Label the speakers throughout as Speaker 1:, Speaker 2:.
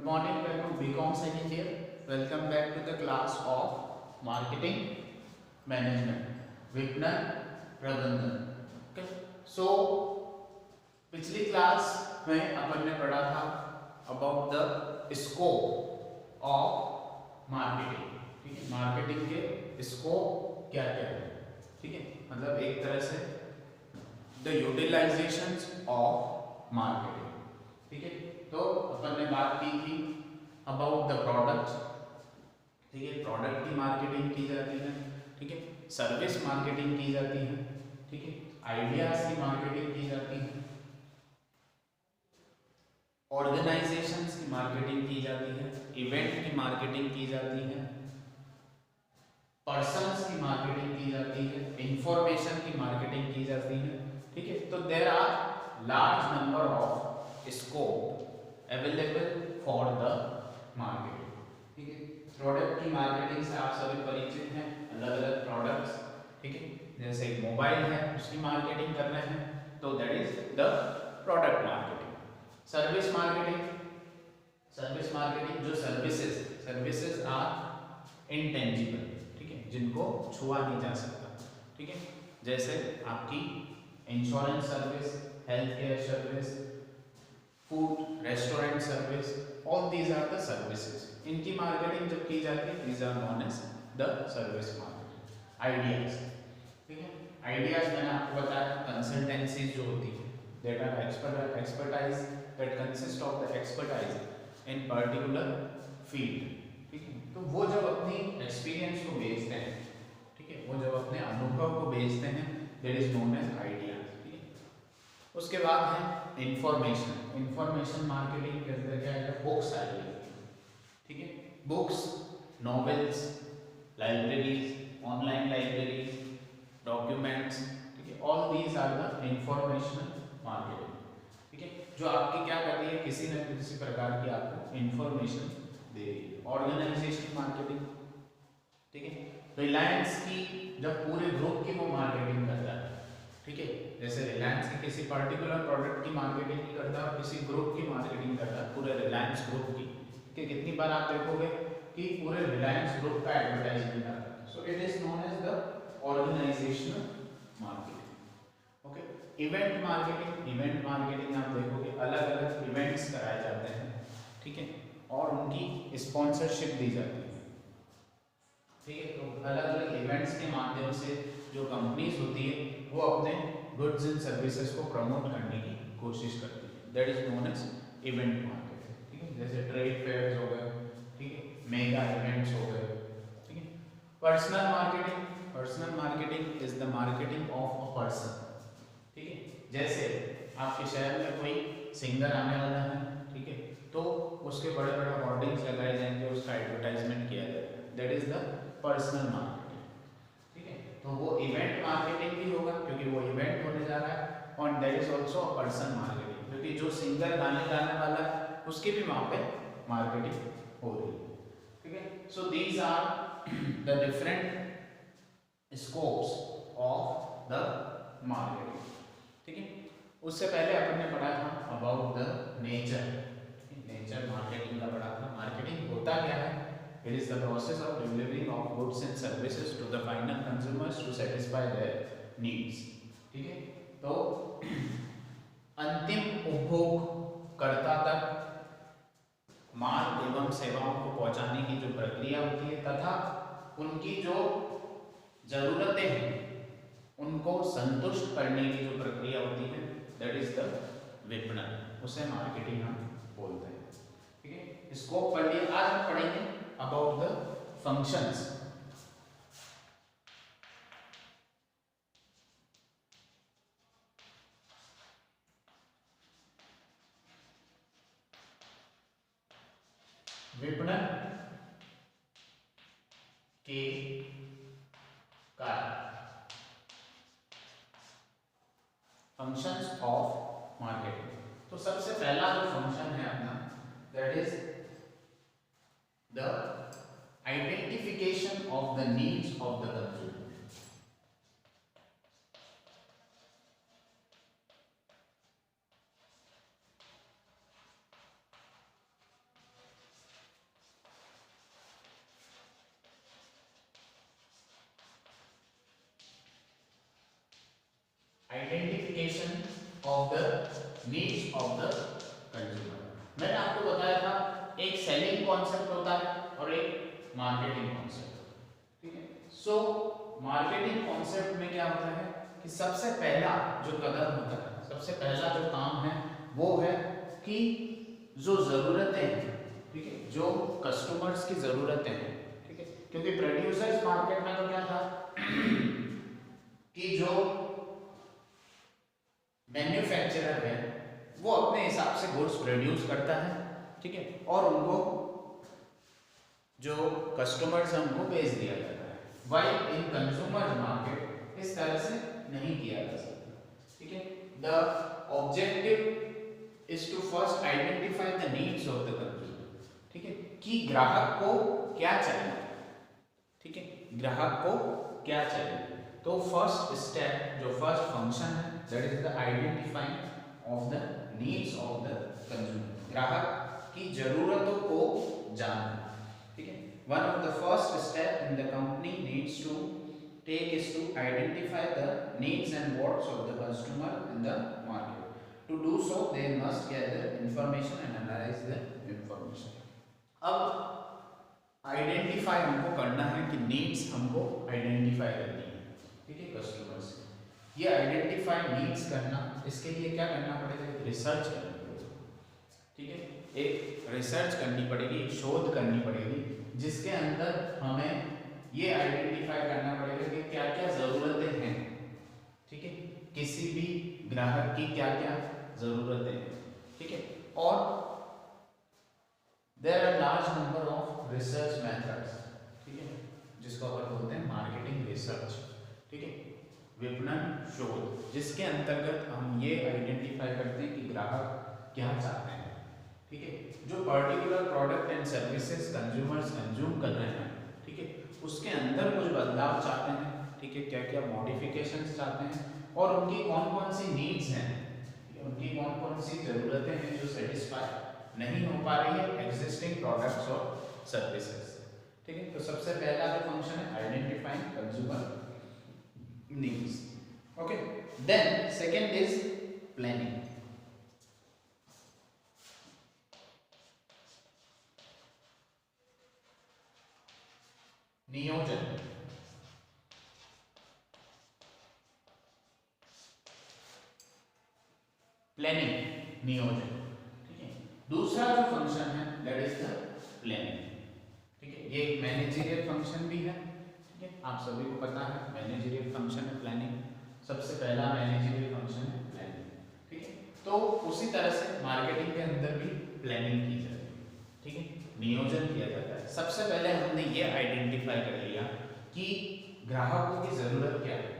Speaker 1: Good morning, welcome to BCom second year. Welcome back to the class of Marketing Management, विपणन प्रबंधन. Okay. So पिछली class में अपन ने पढ़ा था about the scope of marketing. ठीक है, मार्केटिंग के स्कोप क्या क्या है. ठीक है, मतलब एक तरह से the utilizations of marketing. ठीक है, तो अपन ने बात की थी अबाउट द प्रोडक्ट. ठीक है, प्रोडक्ट की मार्केटिंग की जाती है. ठीक है, सर्विस मार्केटिंग की जाती है. ठीक है, आइडियाज की मार्केटिंग की जाती है, ऑर्गेनाइजेशंस की मार्केटिंग की जाती है, इवेंट की मार्केटिंग की जाती है, पर्सन्स की मार्केटिंग की जाती है, इंफॉर्मेशन की मार्केटिंग की जाती है. ठीक है, तो there are large number of scope available for the marketing. ठीक है, प्रोडक्ट की मार्केटिंग से आप सभी परिचित हैं. अलग अलग प्रोडक्ट्स. ठीक है, जैसे एक मोबाइल है, उसकी मार्केटिंग कर रहे हैं, तो that is the product marketing. Service marketing, service marketing जो सर्विसेज आर इंटेंजिबल. ठीक है, जिनको छुआ नहीं जा सकता. ठीक है, जैसे आपकी insurance service, health care service, food restaurant service, all these are the services. इनकी मार्केटिंग जब की जाती है, these are known as the service marketing. Ideas. ठीक है, आइडियाज मैंने आपको बताया कंसल्टेंसीज जो होती है, that are expertise that consist of the expertise in particular field. ठीक है, तो वो जब अपनी एक्सपीरियंस को बेचते हैं, ठीक है, वो जब अपने अनुभव को बेचते हैं, that is known as ideas. उसके बाद है इंफॉर्मेशन. इंफॉर्मेशन मार्केटिंग के अंदर क्या है, बुक्स आ जाएगी. ठीक है, books, novels, libraries, online libraries, documents. ठीक है, all these are the informational marketing. ठीक है, जो आपकी क्या कर रही है, किसी न किसी प्रकार की आपको इंफॉर्मेशन दे रही है. Organisation marketing. ठीक है, रिलायंस की जब पूरे ग्रुप की वो मार्केटिंग करता है. ठीक है, जैसे रिलायंस की किसी पर्टिकुलर प्रोडक्ट की मार्केटिंग नहीं करता, किसी ग्रुप की मार्केटिंग करता, पूरे रिलायंस ग्रुप की. कि कितनी बार आप देखोगे कि पूरे रिलायंस ग्रुप का एडवर्टाइजमेंट आता है. So it is known as the organisational marketing. Okay, event marketing. Event marketing आप देखोगे अलग अलग इवेंट्स कराए जाते हैं. ठीक है, और उनकी स्पॉन्सरशिप दी जाती है. ठीक है, तो अलग अलग इवेंट्स के माध्यम से जो कंपनीज होती है वो अपने गुड्स एंड सर्विसेज को प्रमोट करने की कोशिश करती है. That is known as event marketing. ठीक है, जैसे ट्रेड फेयर्स हो गए. ठीक है, मेगा इवेंट्स हो गए. ठीक है, personal marketing. Personal marketing is the marketing of a person. ठीक है, जैसे आपके शहर में कोई सिंगर आने वाला है. ठीक है, तो उसके बड़े बड़े होर्डिंग्स लगाए जाएंगे, उसका एडवर्टाइजमेंट किया जाएगा. That is the personal marketing. ठीक है, तो वो इवेंट मार्केटिंग भी होगा क्योंकि वो इवेंट होने जा रहा है, और that is also person marketing क्योंकि जो सिंगर गाने गाने वाला है उसकी भी वहाँ पे मार्केटिंग हो रही है. ठीक है, so these are the different scopes of the marketing. ठीक है, उससे पहले अपन ने पढ़ा था about the nature. Nature marketing का पढ़ा था. मार्केटिंग होता क्या है? It is the process of delivering of goods and services to the final consumers to satisfy their needs. ठीक है, तो अंतिम उपभोगकर्ता तक माल एवं सेवाओं को पहुंचाने की जो प्रक्रिया होती है तथा उनकी जो जरूरतें हैं उनको संतुष्ट करने की जो प्रक्रिया होती है, दैट इज द विपणन. उसे मार्केटिंग हम बोलते हैं. ठीक है, स्कोप पढ़ लिया. आज हम पढ़ेंगे about the functions. विपणन के कार्य, फंक्शंस ऑफ मार्केटिंग. तो सबसे पहला जो फंक्शन है अपना, that is the identification of the needs of the consumer. Identification of the needs of the consumer. मैंने आपको बताया था एक सेलिंग कॉन्सेप्ट होता है और एक मार्केटिंग कॉन्सेप्ट, ठीक है। सो मार्केटिंग कॉन्सेप्ट में क्या होता है कि सबसे पहला जो कदम होता है, सबसे पहला जो काम है वो है कि जो जरूरतें हैं, ठीक है, जो कस्टमर्स की जरूरतें हैं, ठीक है, क्योंकि प्रोड्यूसर्स मार्केट में तो क्या था कि जो मैन्युफैक्चरर है वो अपने हिसाब से गुड्स प्रोड्यूस करता है, ठीक है, और उनको जो कस्टमर्स हैं उनको बेच दिया जाता है। वाइल इन कंज्यूमर मार्केट इस तरह से नहीं किया जा सकता, ठीक है। The objective is to first identify the needs of the consumer, ठीक है, कि ग्राहक को क्या चाहिए, ठीक है, ग्राहक को क्या चाहिए। तो फर्स्ट स्टेप, जो फर्स्ट फंक्शन है, that is the identifying of the needs of the consumer, ग्राहक की जरूरतों को जानना, ठीक है। One of the first step in the company needs to take is to identify the needs and wants of the customer in the market. To do so they must gather information and analyse the information. अब identify हमको करना है कि needs हमको identify करनी है, ठीक है, कस्टमर्स। ये आइडेंटिफाई नीड्स करना, इसके लिए क्या करना पड़ेगा, रिसर्च करनी पड़ेगी, ठीक है, एक रिसर्च करनी पड़ेगी, एक शोध करनी पड़ेगी जिसके अंदर हमें ये आइडेंटिफाई करना पड़ेगा कि क्या क्या जरूरतें हैं, ठीक है, किसी भी ग्राहक की क्या क्या जरूरतें हैं, ठीक है। और there are large number of research methods, ठीक है, जिसको अपन बोलते हैं मार्केटिंग रिसर्च, ठीक है, विपणन शोध, जिसके अंतर्गत हम ये आइडेंटिफाई करते हैं कि ग्राहक क्या चाहते हैं, ठीक है, जो particular product and services consumers consume कर रहे हैं, ठीक है, उसके अंदर कुछ बदलाव चाहते हैं, ठीक है, क्या क्या मॉडिफिकेशंस चाहते हैं और उनकी कौन कौन सी नीड्स हैं, उनकी कौन कौन सी जरूरतें हैं जो सेटिस्फाई नहीं हो पा रही है एग्जिस्टिंग प्रोडक्ट्स और सर्विसेज, ठीक है। तो सबसे पहला जो फंक्शन है identifying consumer needs, okay. Then second is planning, नियोजन, प्लानिंग, नियोजन, ठीक है। दूसरा जो फंक्शन है दैट इज द प्लानिंग, ठीक है, ये एक मैनेजरियल फंक्शन भी है, ठीक है, आप सभी को पता है मैनेजरियल फंक्शन है प्लानिंग, सबसे पहला मैनेजरियल फंक्शन है प्लानिंग, ठीक है। तो उसी तरह से मार्केटिंग के अंदर भी प्लानिंग की जाती है, ठीक है, नियोजन किया जाता है। सबसे पहले हमने ये आइडेंटिफाई कर लिया कि ग्राहकों की जरूरत क्या है,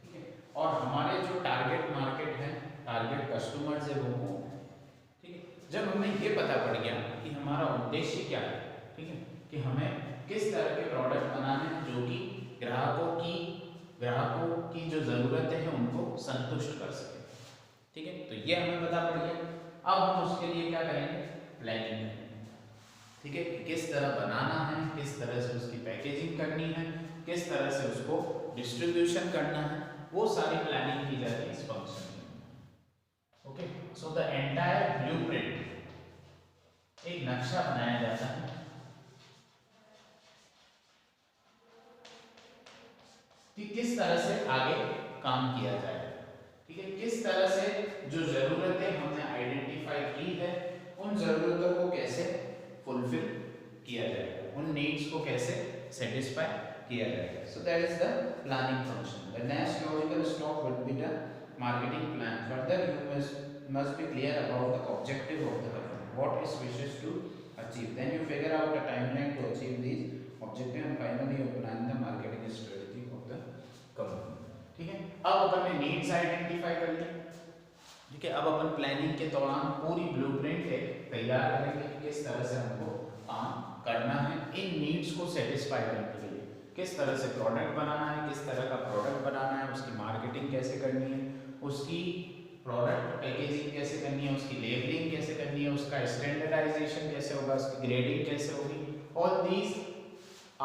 Speaker 1: ठीक है, और हमारे जो टारगेट मार्केट है, टारगेट कस्टमर्स है वो कौन है, ठीक है। जब हमें ये पता पड़ गया कि हमारा उद्देश्य क्या है, ठीक है, कि हमें किस तरह के प्रोडक्ट बनाने हैं जो कि ग्राहकों की जो जरूरतें हैं उनको संतुष्ट कर सके, ठीक है, तो ये हमें पता पड़ गया। अब हम उसके लिए क्या करेंगे, प्लानिंग करेंगे, ठीक है, किस तरह बनाना है, किस तरह से उसकी पैकेजिंग करनी है, किस तरह से उसको डिस्ट्रीब्यूशन करना है, वो सारी प्लानिंग की जाती है इस फंक्शन में, okay. So the entire blueprint, एक नक्शा बनाया जाता है कि किस तरह से आगे काम किया जाए, ठीक है, किस तरह से जो जरूरतें हमने आइडेंटिफाई की है उन जरूरतों को कैसे फुलफिल किया जाएगा, उन नीड्स को कैसे सेटिस्फाई किया जाएगा। So that is the planning function. The next logical step will be the marketing plan. Further you must be clear about the objective of the company, what it wishes to achieve. Then you figure out a timeline to achieve these objectives and finally you plan the marketing strategy of the company, ठीक है। अब अपन ने needs identify कर ली, ठीक है, अब अपन planning के दौरान पूरी ब्लूप्रिंट तैयार करेंगे कि किस तरह से हमको काम करना है इन नीड्स को सेटिस्फाई करने के लिए, किस तरह से प्रोडक्ट बनाना है, किस तरह का प्रोडक्ट बनाना है, उसकी मार्केटिंग कैसे करनी है, उसकी प्रोडक्ट पैकेजिंग कैसे करनी है, उसकी लेबलिंग कैसे करनी है, उसका स्टैंडर्डाइजेशन कैसे होगा, उसकी ग्रेडिंग कैसे होगी। All these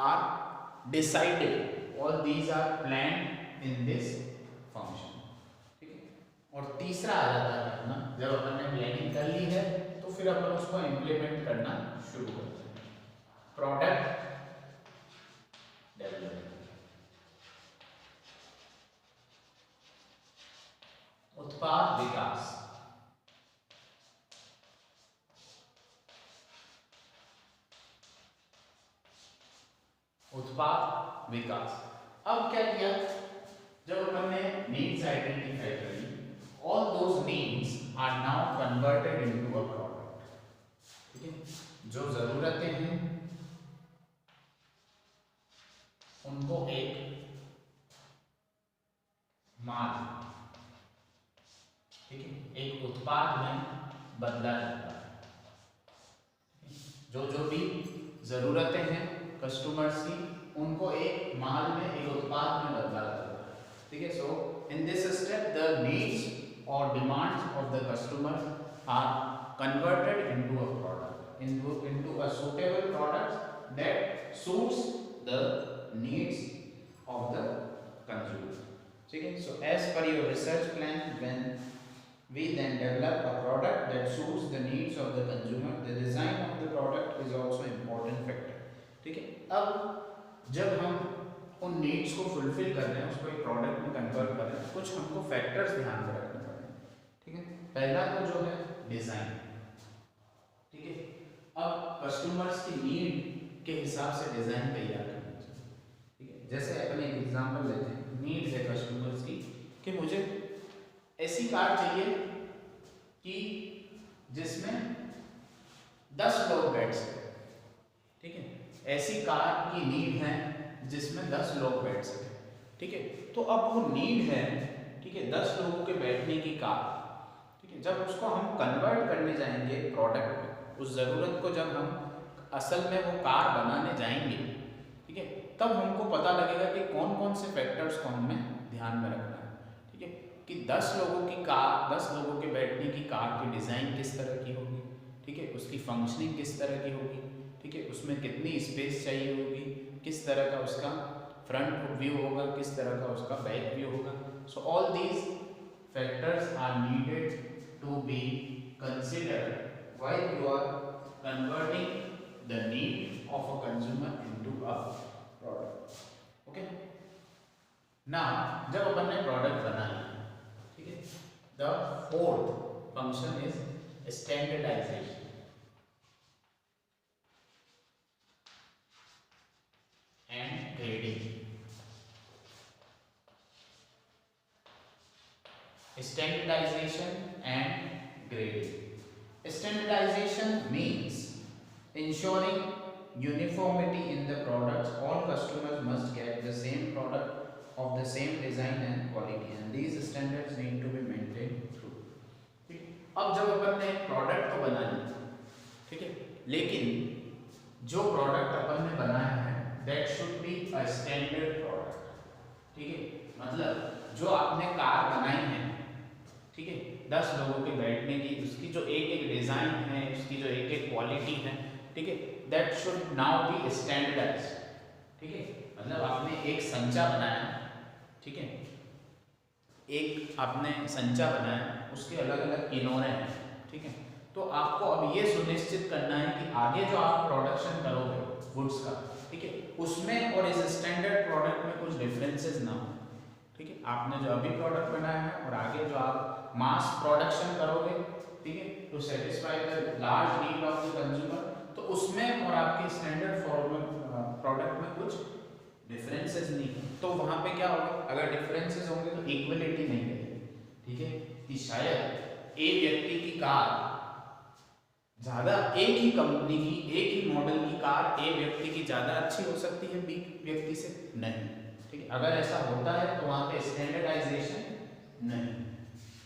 Speaker 1: are decided, all these are planned in this function, ठीक है। और तीसरा आ जाता है अपना, जब अपन ने प्लानिंग कर ली है तो फिर अपन उसको इम्प्लीमेंट करना शुरू करते हैं, प्रोडक्ट डेवलपमेंट, उत्पाद विकास। उत्पाद विकास। अब क्या किया, जब अपन ने नीड्स आइडेंटिफाई करी, all those needs are now converted into a product. ठीक है, जो जरूरतें हैं उनको एक माल, ठीक है, एक उत्पाद में बदला जाता है। जो जो भी जरूरतें हैं कस्टमर्स की, उनको एक माल में, एक उत्पाद में बदला जाता है। ठीक है, so in this step the needs और demands of the customer are converted into a product, into a suitable product that suits the needs of the consumer. ठीक है, so as per your research plan, when we then develop a product that suits the needs of the consumer, the design of the product is also important factor। ठीक है, अब जब हम उन needs को fulfil कर रहे हैं, उसको एक प्रोडक्ट में कन्वर्ट कर रहे हैं, कुछ हमको फैक्टर्स ध्यान में रखने पड़ेंगे। ठीक है, पहला तो जो है डिजाइन। ठीक है, अब कस्टमर्स की नीड के हिसाब से डिजाइन तैयार करना चाहिए। ठीक है, जैसे अपन एक एग्जांपल लेते हैं, नीड है कस्टमर्स की कि मुझे ऐसी कार चाहिए कि जिसमें 10 लोग बैठ सके। ठीक है, ऐसी कार की नीड है जिसमें 10 लोग बैठ सके। ठीक है, तो अब वो नीड है, ठीक है, 10 लोगों के बैठने की कार। ठीक है, जब उसको हम कन्वर्ट करने जाएंगे प्रोडक्ट में, उस ज़रूरत को जब हम असल में वो कार बनाने जाएंगे, ठीक है, तब हमको पता लगेगा कि कौन कौन से फैक्टर्स को हमें ध्यान में रखना है। ठीक है, कि 10 लोगों की कार, 10 लोगों के बैठने की कार की डिज़ाइन किस तरह की होगी। ठीक है, उसकी फंक्शनिंग किस तरह की होगी। ठीक है, उसमें कितनी स्पेस चाहिए होगी, किस तरह का उसका फ्रंट व्यू होगा, किस तरह का उसका बैक व्यू होगा। So all these factors are needed to be considered while you are converting the need of a consumer into a product. Okay, now जब अपन ने प्रोडक्ट बनाया, ठीक है, the fourth function is standardisation. And grading. Standardization and grading. Standardization means ensuring uniformity in the products. All customers must get the same product of the same design and quality, and these standards need to be maintained through. ठीक, अब जब अपन ने product तो बना लिया, ठीक है, लेकिन जो प्रोडक्ट अपन ने बनाया है that should be a standard product। ठीक है, मतलब जो आपने कार बनाई है, ठीक है, 10 लोगों के बैठने की, उसकी जो एक एक डिजाइन है, उसकी जो एक एक क्वालिटी है, ठीक है, that should now be standardised. ठीक है, मतलब आपने एक संचा बनाया, ठीक है, एक आपने संचा बनाया, उसके अलग अलग किनोरे हैं। ठीक है, तो आपको अब ये सुनिश्चित करना है कि आगे जो आप प्रोडक्शन करोगे गुड्स का, ठीक है, उसमें और इस स्टैंडर्ड प्रोडक्ट में कुछ डिफरेंसेस ना हो। ठीक है, आपने जो अभी प्रोडक्ट बनाया है और आगे जो आप मास प्रोडक्शन करोगे, ठीक है, to satisfy the large need of the consumer, तो उसमें और आपके स्टैंडर्ड प्रोडक्ट में कुछ डिफरेंसेस नहीं है, तो वहां पे क्या होगा, अगर डिफरेंसेस होंगे तो इक्वलिटी नहीं रहेगी। ठीक है, कि शायद एक व्यक्ति की कार ज्यादा, एक ही कंपनी की, एक ही मॉडल की कार ए व्यक्ति की ज्यादा अच्छी हो सकती है बी व्यक्ति से, नहीं। ठीक है, अगर ऐसा होता है तो वहां पे स्टैंडर्डाइजेशन नहीं,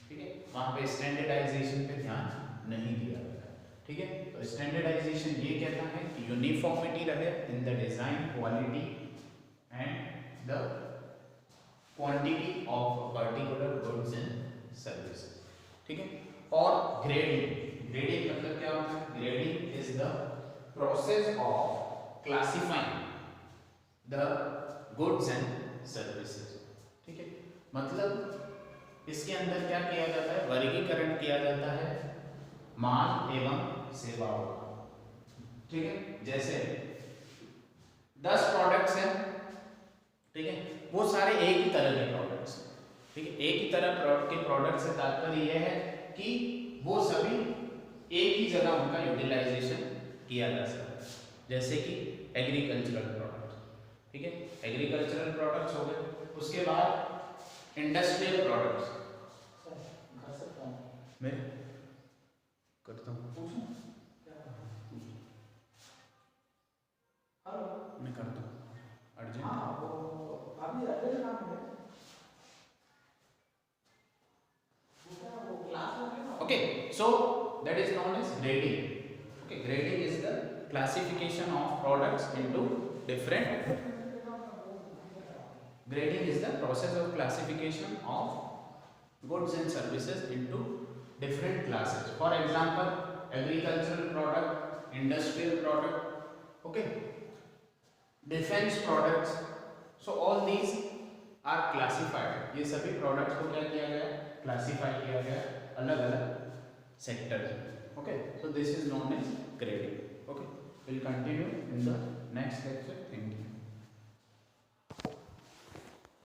Speaker 1: ठीक है, वहां पे स्टैंडर्डाइजेशन पे ध्यान नहीं दिया जाता। ठीक है, तो स्टैंडर्डाइजेशन ये कहता है कि यूनिफॉर्मिटी रहे in the design, quality and the quantity of particular goods and services. ठीक है, और ग्रेडिंग, ग्रेडिंग मतलब क्या होता है, grading is the process of classifying the goods and services. ठीक है, मतलब इसके अंदर क्या किया जाता है, वर्गीकरण किया जाता है माल एवं सेवाओं का। ठीक है, जैसे 10 प्रोडक्ट्स हैं, ठीक है, वो सारे एक ही तरह के प्रोडक्ट्स हैं। ठीक है, एक ही तरह के प्रोडक्ट से तात्पर्य यह है कि वो सभी एक ही जगह उनका यूटिलाइजेशन किया जा सकता है। जैसे कि एग्रीकल्चरल प्रोडक्ट्स, ठीक है, एग्रीकल्चरल प्रोडक्ट्स हो गए। उसके बाद इंडस्ट्रियल प्रोडक्ट्स, मैं करता हूँ, मैं करता हूँ okay, so that is known as grading. Okay, grading is the classification of products into different, grading is the process of classification of goods and services into different classes. For example, agricultural product, industrial product, okay, defense products. So all these are classified. ये सभी products को क्या किया गया, classify किया गया अलग अलग sectors में. Okay, so this is known as grading. Okay, we'll continue in the next lecture. Thank you.